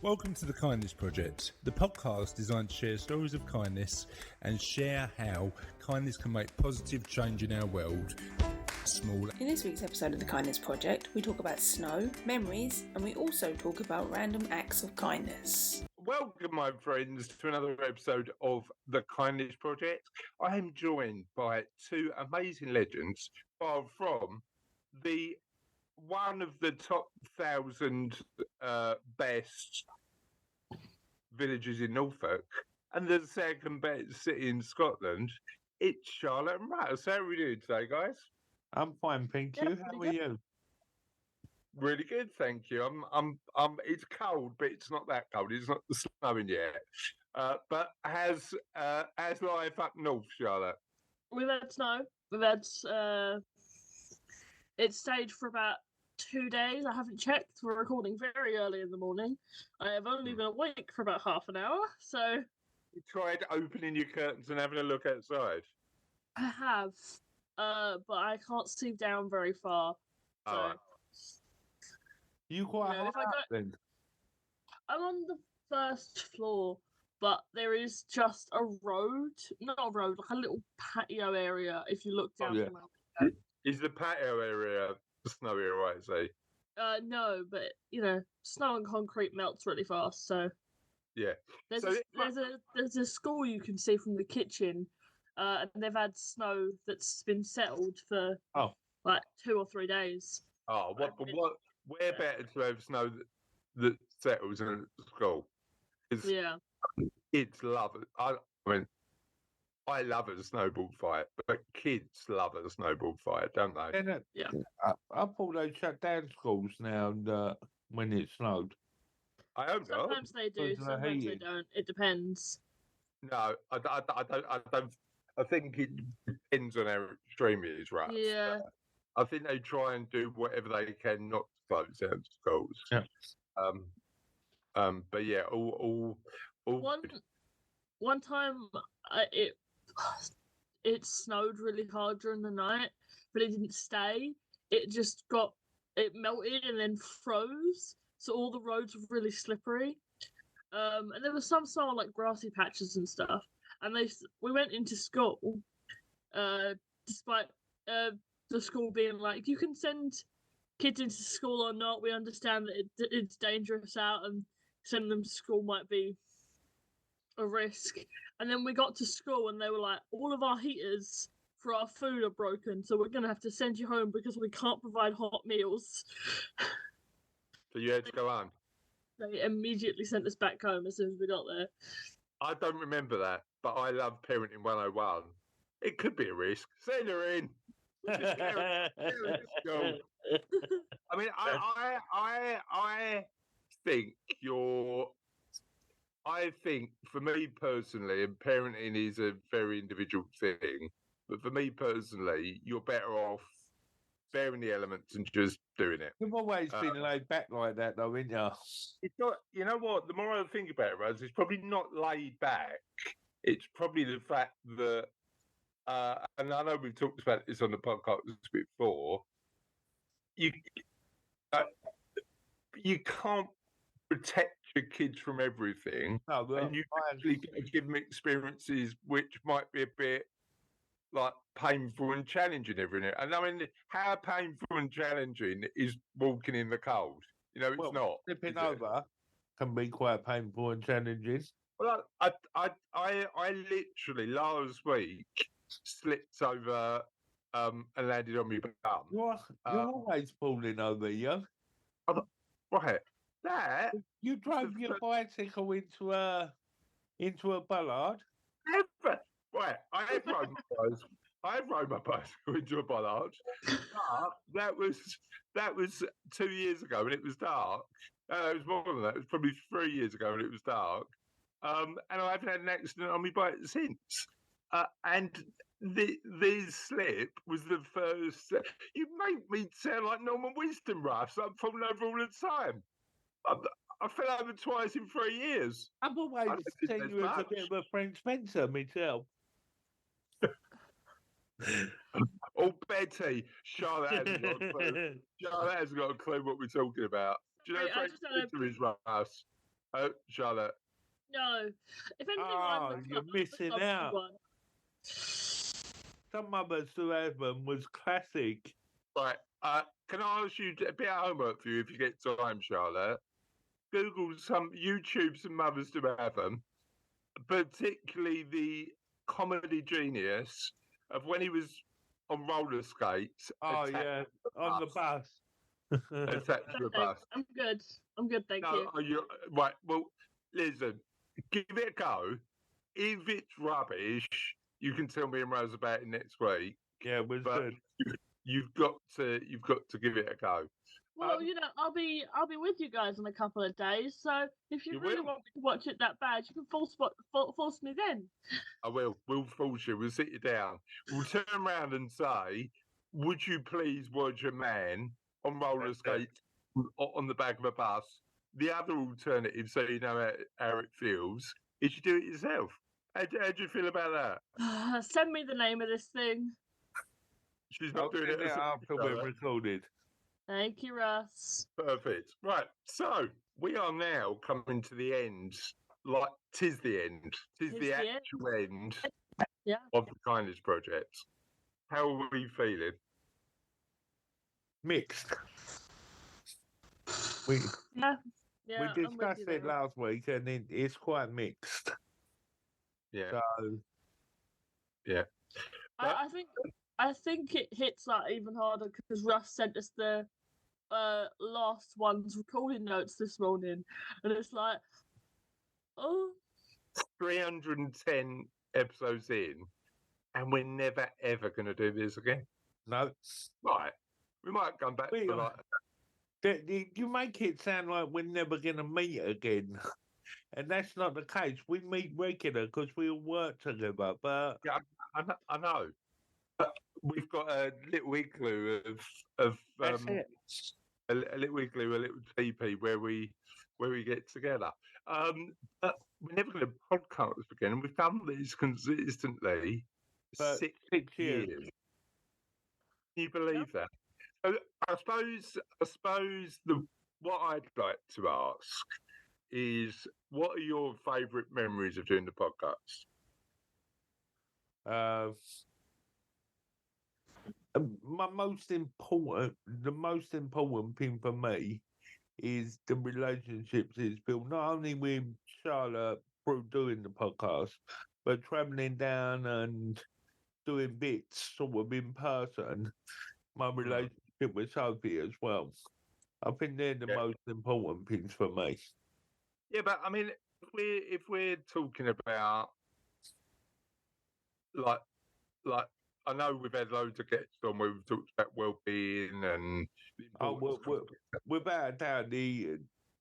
Welcome to the Kindness Project, the podcast designed to share stories of kindness and share how kindness can make positive change in our world. Small. In this week's episode of the Kindness Project, we talk about snow, memories, and we also talk about random acts of kindness. Welcome, my friends, to another episode of the Kindness Project. I am joined by two amazing legends, far from the one of the top 1,000 best villages in Norfolk and the second best city in Scotland. It's Charlotte and Russ. How are we doing today, guys? I'm fine, thank you. How are you? Really good, thank you. I'm. It's cold, but it's not that cold. It's not snowing yet. But has life up north, Charlotte? We've had snow. We've had it stayed for about 2 days. I haven't checked. We're recording very early in the morning. I have only been awake for about half an hour, so You tried opening your curtains and having a look outside. I have. But I can't see down very far. So Oh, You quite No, high if I up go- then? I'm on the first floor, but there is just a road. Not a road, like a little patio area if you look down yeah. from my is the patio area snowy, right? So no, but snow and concrete melts really fast, so yeah. There's So there's a school you can see from the kitchen, and they've had snow that's been settled for like 2 or 3 days. Oh, where better to have snow that settles in a school? Yeah, Kids love it. I mean, I love a snowball fight, but kids love a snowball fight, don't they? Yeah. I thought they shut down schools now when it snowed. I hope not. sometimes they do, Because of the sometimes they heating. don't. It depends. No, I don't. I think it depends on how extreme it is, right? Yeah, I think they try and do whatever they can not to close down schools. Yeah. But yeah, all one good. one time it snowed really hard during the night, but it didn't stay. It melted and then froze, so all the roads were really slippery. And there was some snow on like grassy patches and stuff. And we went into school, despite the school being like, you can send kids into school or not. We understand that it's dangerous out, and sending them to school might be a risk. And then we got to school and they were like, all of our heaters for our food are broken, so we're gonna have to send you home because we can't provide hot meals. So you had to go on. They immediately sent us back home as soon as we got there. I don't remember that, but I love Parenting 101. It could be a risk. Send her in. Just get her to school. I mean, I think I think for me personally, and parenting is a very individual thing, but for me personally, you're better off bearing the elements and just doing it. You've always been laid back like that, though, ain't you? It's not, you know what? The more I think about it, Rose, it's probably not laid back. It's probably the fact that, and I know we've talked about this on the podcast before. You can't protect your kids from everything, No, well, and you actually give them experiences which might be a bit like painful and challenging everything. And I mean, how painful and challenging is walking in the cold? You know, it's not. Flipping is it? over can be quite painful and challenging. Well, I literally last week slipped over and landed on my bum. You're always falling over, you. Right, that You drove your bicycle into a bollard. never. Right, I have rode my bicycle into a bollard, but that was 2 years ago when it was dark. It was more than that. It was probably 3 years ago when it was dark. And I haven't had an accident on my bike since. And the slip was the first. You make me sound like Norman Winston, Russ. I'm falling over all the time. I fell over twice in 3 years. I've always don't think seen there's you as a much. bit of a Frank Spencer myself. Oh, Betty, Charlotte hasn't got a clue. Charlotte hasn't got a clue what we're talking about. Do you know Wait, I Frank just had a- Spencer is, Russ? Oh, Charlotte. No. If anything, Oh, I'm you're the missing clumsy out. one. Some others who have them was classic. Right. Can I ask you a bit of homework for you if you get time, Charlotte? Google YouTube some mothers to have them, particularly the comedy genius of when he was on roller skates. Oh, attached yeah, to the on the bus. bus. Attached to No, the thanks. bus. I'm good. I'm good, thank No, you. are you right? Well, listen, give it a go. If it's rubbish, you can tell me and Rose about it next week. Yeah, it was But good. you've got to give it a go. Well, Um, I'll be with you guys in a couple of days. So if you You really will. want me to watch it that bad, you can force me then. I will. We'll force you. We'll sit you down. We'll turn around and say, "Would you please watch a man on roller That's it. skates on the back of a bus?" The other alternative, so you know how it feels, is you do it yourself. How do you feel about that? Send me the name of this thing. She's I'll not doing send it it after we're herself. recorded. Thank you, Russ. Perfect. Right. So we are now coming to the end. Like, tis the end. Tis Tis the the end. actual end Yeah. of the Kindness Project. How are we feeling? Mixed. We Yeah. Yeah. we I'm with discussed you it there. last week, and it's quite mixed. Yeah. So Yeah. But- I think it hits that even harder because Russ sent us the last one's recording notes this morning, and it's like, oh, 310 episodes in, and we're never ever going to do this again. no, Right. We might come back We for are- you make it sound like we're never going to meet again, and that's not the case. We meet regular because we all work together. But I know. But we've got a little igloo of that's it. a little igloo, a little teepee where we get together. But we're never going to podcast again, and we've done this consistently For 6 6 years. years. Can you believe that? So I suppose what I'd like to ask is, what are your favourite memories of doing the podcast? The most important thing for me is the relationships it's built, not only with Charlotte through doing the podcast, but traveling down and doing bits sort of in person. My relationship with Sophie as well. I think they're the Yeah. most important things for me. Yeah, but I mean, if we're talking about like I know we've had loads of guests on where we've talked about well-being and the Oh, importance of- without a doubt,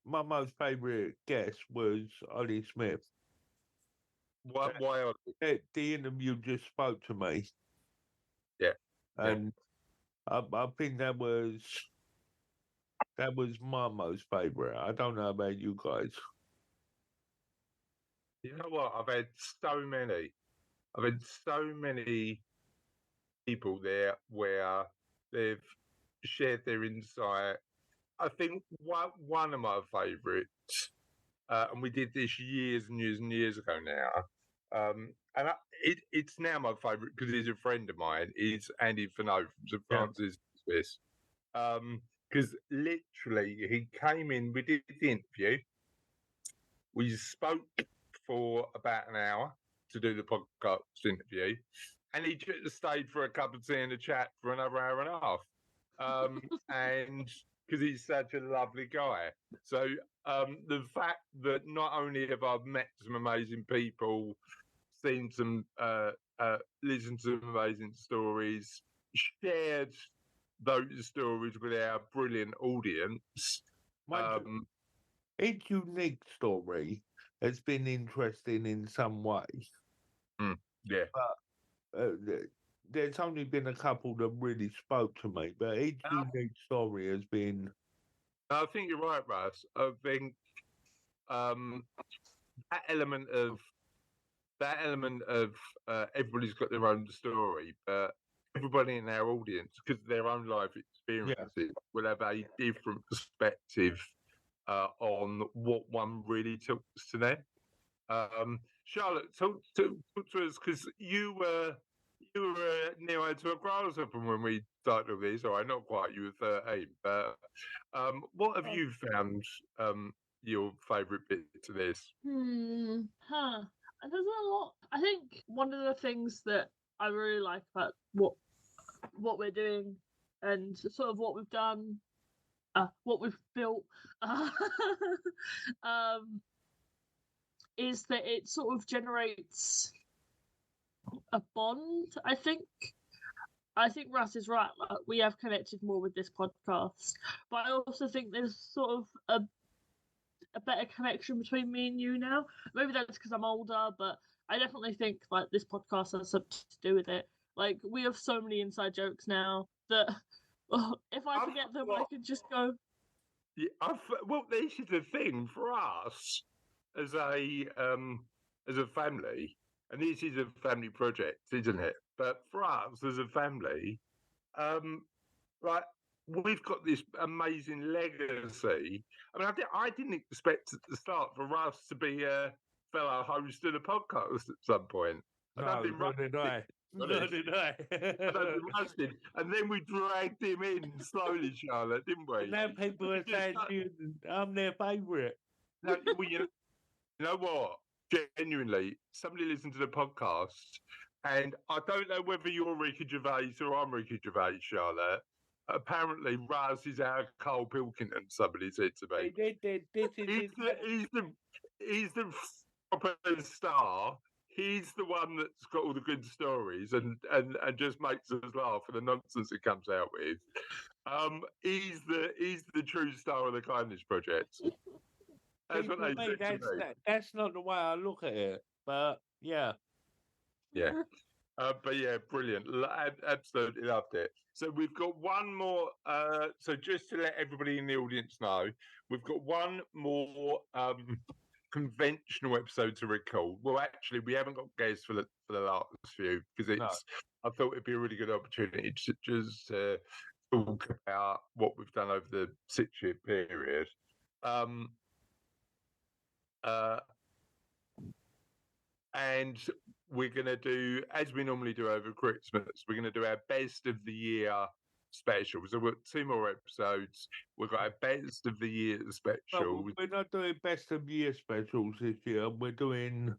my most favourite guest was Ollie Smith. why are The interview just spoke to me. Yeah. And I think that was my most favourite. I don't know about you guys. you know what? I've had so many people there where they've shared their insight. I think one of my favourites, and we did this years and years and years ago now, and it's now my favourite because he's a friend of mine, is Andy Finot from St Francis Swiss. Because literally he came in, we did the interview, we spoke for about an hour to do the podcast interview, and he just stayed for a cup of tea and a chat for another hour and a half. And because he's such a lovely guy. So the fact that not only have I met some amazing people, seen some, listened to some amazing stories, shared those stories with our brilliant audience. Each unique story has been interesting in some way. Yeah. There's only been a couple that really spoke to me, but each unique story has been. I think you're right, Russ. I think that element of everybody's got their own story, but everybody in our audience, because of their own life experiences, will have a different perspective on what one really talks to them. Charlotte, talk to us, because you were near to a grasshopper from when we started with this. All right, not quite. You were 13, but what have you found your favourite bit to this? Huh. There's a lot. I think one of the things that I really like about what we're doing and sort of what we've done, what we've built, is that it sort of generates a bond. I think Russ is right. Like, we have connected more with this podcast, but I also think there's sort of a better connection between me and you now. Maybe that's because I'm older, but I definitely think like this podcast has something to do with it. Like, we have so many inside jokes now that if I forget them, I can just go. Yeah, well, this is the thing for us as a family, and this is a family project, isn't it? But for us as a family, like, we've got this amazing legacy. I mean, I didn't expect at the start for Russ to be a fellow host of the podcast at some point. No, nor did I. Nor did I. And then we dragged him in slowly, Charlotte, didn't we? Now people are saying I'm their favourite. No, well, you know what? Genuinely, somebody listened to the podcast, and I don't know whether you're Ricky Gervais or I'm Ricky Gervais, Charlotte. Apparently, Raz is our Carl Pilkington, somebody said to me. He's the proper star. He's the one that's got all the good stories and just makes us laugh for the nonsense it comes out with. He's the true star of the Kindness Project. That's what they said to me. That's not the way I look at it, but yeah. Yeah. But yeah, brilliant. Absolutely loved it. So we've got one more. So just to let everybody in the audience know, we've got one more conventional episode to record. Well, actually, we haven't got guests for the last few because it's. I thought it'd be a really good opportunity to just talk about what we've done over the 6-year period. And we're going to do, as we normally do over Christmas, we're going to do our best of the year special. So we've got 2 more episodes. We've got our best of the year special. No, we're not doing best of year specials this year. We're doing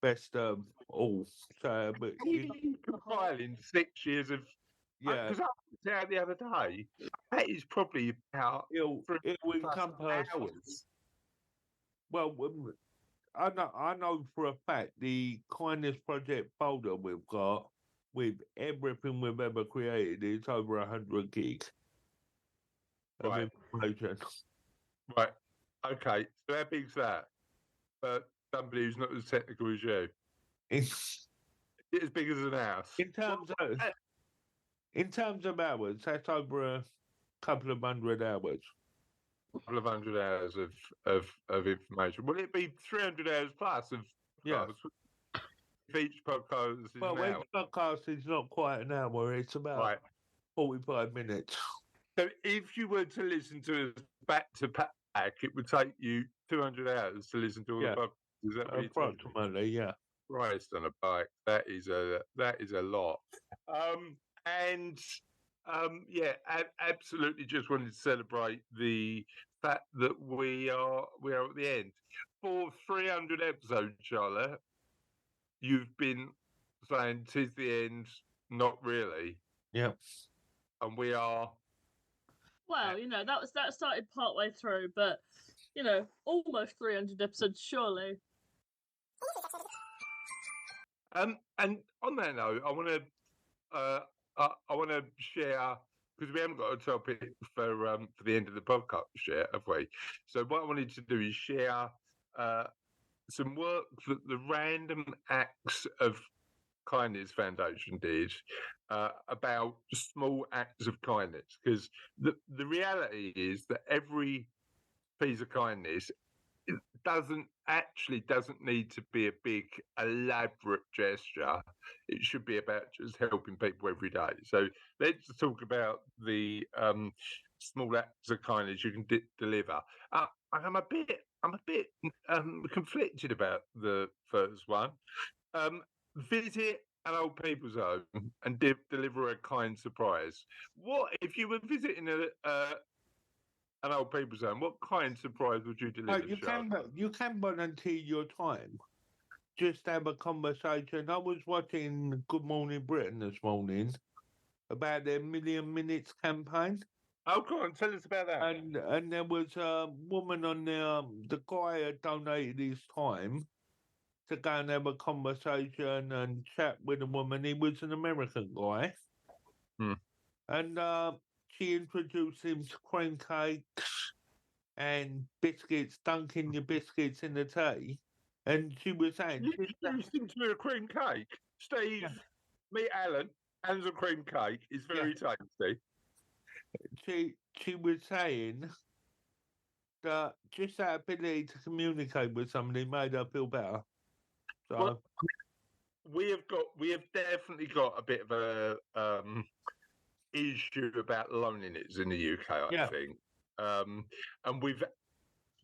best of all. So, but compiling 6 years of. Yeah. Because I was out the other day. That is probably about. It'll encompass hours. Well, I know for a fact the Kindness Project folder we've got with everything we've ever created is over 100 gigs of information. Right. Okay. So how big's that? But somebody who's not as technical as you. It's as big as an house. In terms of hours, that's over a couple of 100 hours. Couple of 100 hours of information. Will it be 300 hours plus of podcasts? If each podcast is each podcast is not quite an hour. It's about 45 minutes. So if you were to listen to us back to back, it would take you 200 hours to listen to all the podcasts. Is that what approximately? Yeah. Christ on a bike. That is a lot. Absolutely. Just wanted to celebrate the fact that we are at the end. For 300 episodes, Charlotte, you've been saying 'tis the end, not really. Yep. And we are. Well, that started partway through, but almost 300 episodes, surely. And on that note, I want to share, because we haven't got a topic for the end of the podcast yet, have we? So what I wanted to do is share some work that the Random Acts of Kindness Foundation did about small acts of kindness. Because the reality is that every piece of kindness doesn't need to be a big elaborate gesture. It should be about just helping people every day. So let's talk about the small acts of kindness you can deliver. I'm a bit conflicted about the first one. Visit an old people's home and deliver a kind surprise. What if you were visiting an old people's home? What kind surprise would you deliver? You can volunteer your time. Just have a conversation. I was watching Good Morning Britain this morning about their Million Minutes campaign. Oh, go on, tell us about that. And there was a woman on there. The guy had donated his time to go and have a conversation and chat with a woman. He was an American guy. And she introduced him to cream cakes and biscuits, dunking your biscuits in the tea. And she was saying, you introduced him to a cream cake. Steve, meet Alan. Alan's a cream cake. It's very tasty. She was saying that just that ability to communicate with somebody made her feel better. So well, we have definitely got a bit of a issue about loneliness in the UK, I think. And we've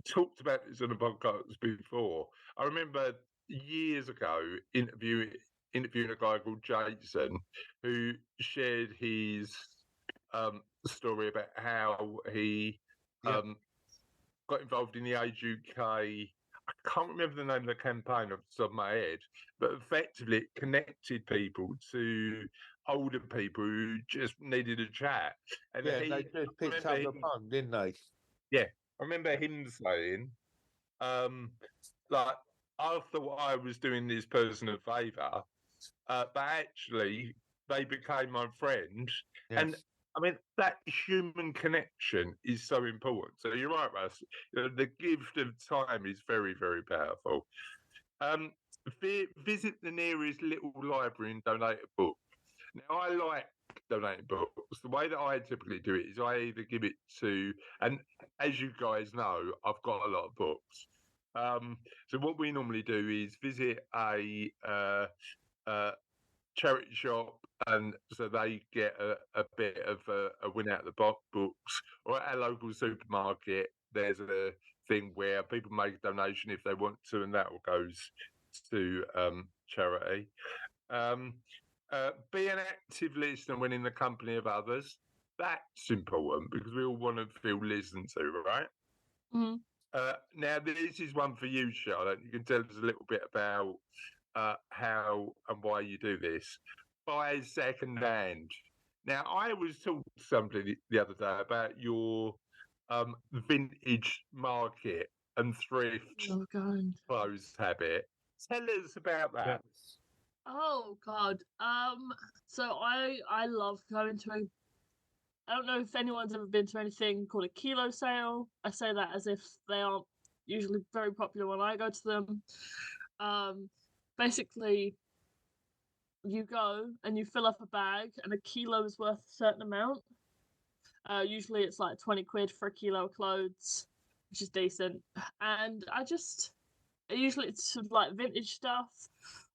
talked about this on the podcast before. I remember years ago interviewing a guy called Jason who shared his story about how he got involved in the Age UK. I can't remember the name of the campaign off the top of my head, but effectively it connected people to older people who just needed a chat. And they just picked up the phone, didn't they? Yeah, I remember him saying, like, I thought I was doing this person a favour, but actually they became my friend. Yes. And I mean, that human connection is so important. So you're right, Russ. The gift of time is very, very powerful. Visit the nearest little library and donate a book. Now, I like donating books. The way that I typically do it is I either give it to, and as you guys know, I've got a lot of books. So what we normally do is visit a charity shop, and so they get a bit of a win out of the box books, or at our local supermarket there's a thing where people make a donation if they want to, and that all goes to charity. Be an active listener when in the company of others. That's important because we all want to feel listened to, right? Mm-hmm. Now this is one for you, Charlotte. You can tell us a little bit about how and why you do this. Buy second hand. Now, I was talking to somebody the other day about your vintage market and thrift clothes habit. Tell us about that. Oh God. So I love going to I don't know if anyone's ever been to anything called a kilo sale. I say that as if they aren't usually very popular when I go to them. Basically, you go and you fill up a bag, and a kilo is worth a certain amount. Usually it's like 20 quid for a kilo of clothes, which is decent. And usually it's sort of like vintage stuff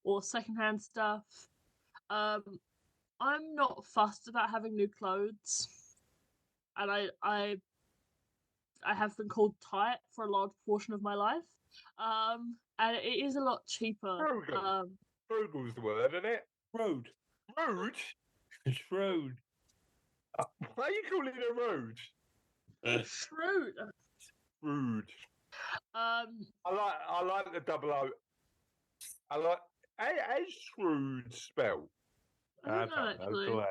or secondhand stuff. I'm not fussed about having new clothes, and I have been called tight for a large portion of my life. And it is a lot cheaper. Frugal's the word, isn't it? Road. It's road. Why are you calling it a road? Shrewd. Rude. I like the double O. I like as shrewd spelled. I don't know actually.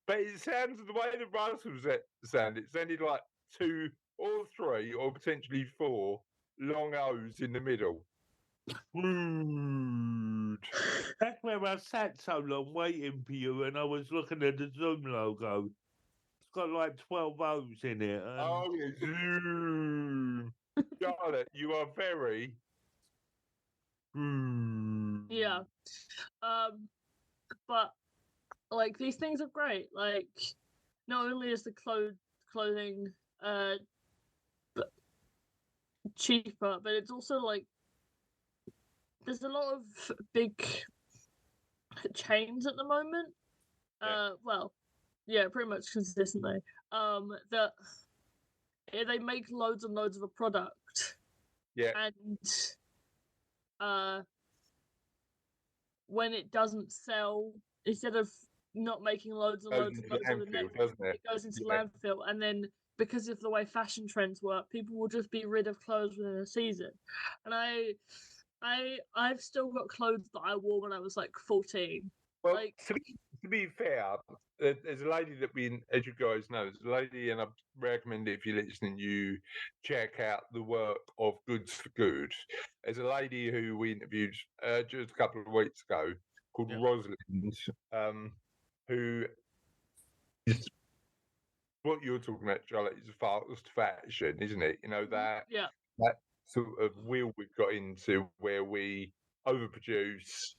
But it sounds the way the Russell sounded. It sounded like 2 or 3 or potentially 4 long O's in the middle. Rude. That's where I sat so long waiting for you, and I was looking at the Zoom logo. It's got like 12 O's in it. Oh, yeah, Zoom. Charlotte, you are very. Yeah. But like these things are great. Like, not only is the clothing cheaper, but it's also like there's a lot of big chains at the moment. Well, yeah, pretty much consistently. That they make loads and loads of a product, Yeah. and when it doesn't sell, instead of not making loads and Goes loads and into loads of the landfill, next, doesn't it? it goes into Yeah. landfill, and then because of the way fashion trends work, people will just be rid of clothes within a season. And I've still got clothes that I wore when I was like 14. Well, Like, to be fair, there's a lady that as you guys know, there's a lady, and I recommend it if you're listening, you check out the work of Goods for Good. There's a lady who we interviewed just a couple of weeks ago called Rosalind, who is what you're talking about, Charlotte, is fast fashion, isn't it? You know, that sort of wheel we've got into where we overproduce.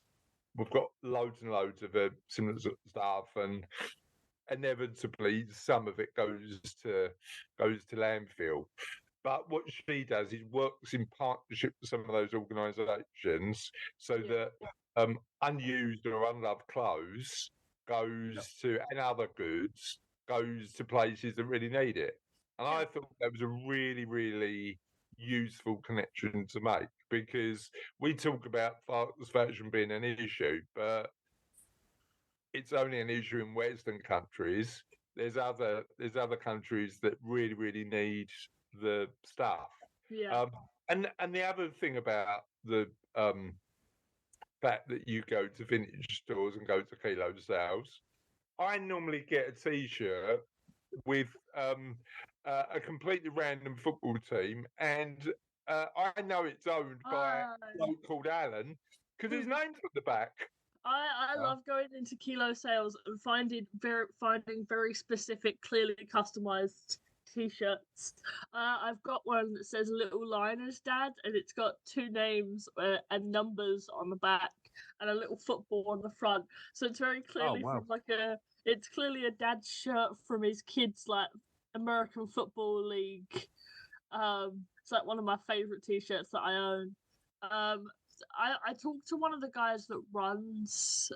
We've got loads and loads of similar sort of stuff, and inevitably some of it goes to landfill. But what she does is works in partnership with some of those organisations, so that unused or unloved clothes and other goods goes to places that really need it. And I thought that was a really, really useful connection to make, because we talk about fast fashion being an issue, but it's only an issue in Western countries. There's other countries that really, really need the stuff. And the other thing about the fact that you go to vintage stores and go to kilo sales, I normally get a T-shirt with a completely random football team, and I know it's owned by a bloke called Alan because his name's on the back. I love going into kilo sales and finding very specific, clearly customized T-shirts. I've got one that says "Little Linus Dad," and it's got 2 names and numbers on the back, and a little football on the front. So it's very clearly from it's clearly a dad's shirt from his kids' like American Football League. It's like one of my favorite T-shirts that I own. I talked to one of the guys that runs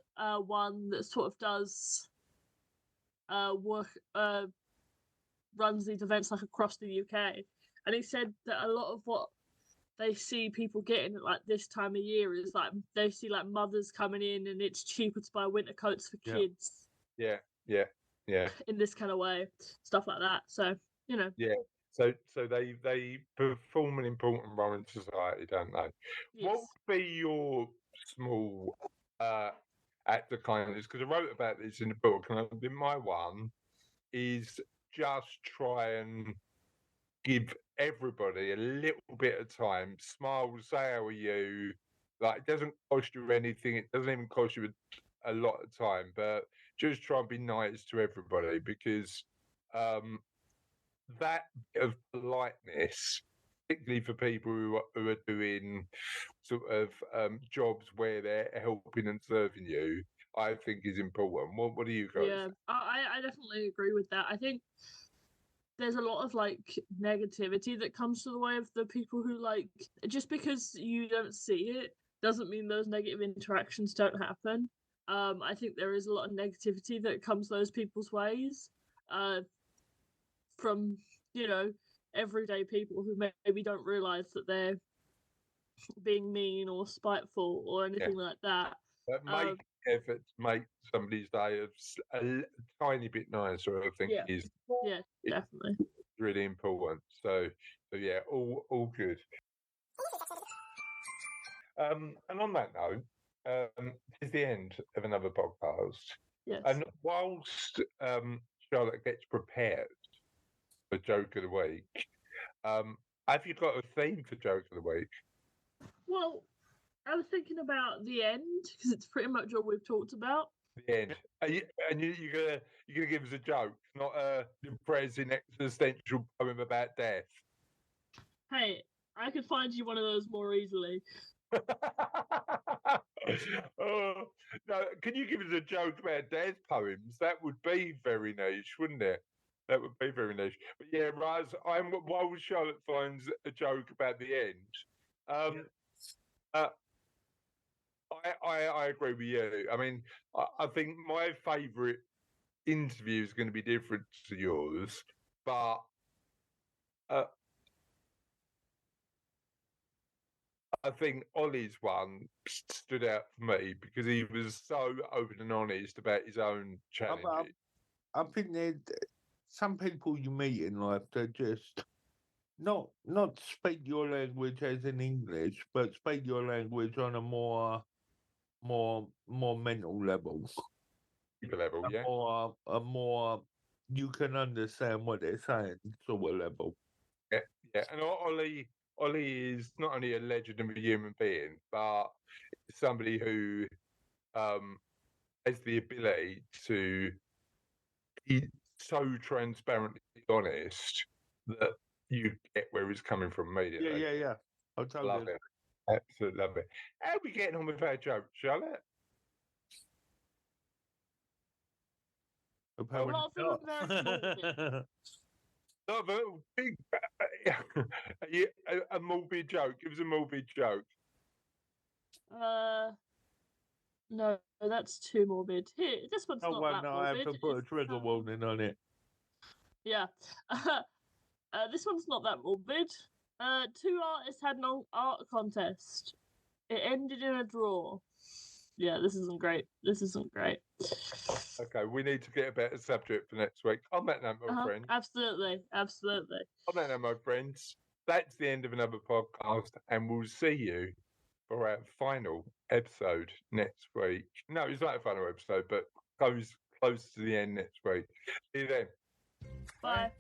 one that sort of does runs these events like across the UK, and he said that a lot of what they see people getting at like this time of year is like they see like mothers coming in, and it's cheaper to buy winter coats for kids. Yeah. In this kind of way, stuff like that. So Yeah. So they perform an important role in society, don't they? Yes. What would be your small act of kindness? Because I wrote about this in the book, and my one is just try and give everybody a little bit of time. Smile, say how are you. Like, it doesn't cost you anything. It doesn't even cost you a lot of time, but just try and be nice to everybody, because that bit of politeness, particularly for people who are doing sort of jobs where they're helping and serving you, I think is important. What do you guys think? I definitely agree with that. I think there's a lot of like negativity that comes to the way of the people who like, just because you don't see it doesn't mean those negative interactions don't happen. I think there is a lot of negativity that comes those people's ways from everyday people who maybe don't realize that they're being mean or spiteful or anything like that. But make effort to make somebody's day a tiny bit nicer, I think, is definitely really important. So yeah, all good. And on that note, it's the end of another podcast. Yes. And whilst Charlotte gets prepared for Joke of the Week, have you got a theme for Joke of the Week? Well, I was thinking about the end, because it's pretty much all we've talked about. The end. You're gonna give us a joke, not a depressing existential poem about death. Hey, I could find you one of those more easily. Oh, no, can you give us a joke about death poems? That would be very niche, wouldn't it? That would be very niche. But yeah, Raz, while Charlotte finds a joke about the end, I agree with you. I mean, I think my favourite interview is going to be different to yours, but uh, I think Ollie's one stood out for me because he was so open and honest about his own challenges. I think there's some people you meet in life that just not speak your language as in English, but speak your language on a more mental level. Level, yeah. A more you can understand what they're saying sort of level. Yeah. And Ollie is not only a legend of a human being, but somebody who has the ability to be so transparently honest that you get where he's coming from immediately. Yeah. I totally Love it. Absolutely love it. How are we getting on with our joke, Charlotte? A lot of them are very morbid. Not a big, a morbid joke. Give us a morbid joke. No, that's too morbid. Here, this one's not that no, morbid. I have to put a trigger warning on it. Yeah. This one's not that morbid. Two artists had an art contest. It ended in a draw. Yeah, this isn't great. Okay, we need to get a better subject for next week. On that note, my friend. Absolutely. On that note, my friends, that's the end of another podcast, and we'll see you for our final episode next week. No, it's not a final episode, but close to the end next week. See you then. Bye.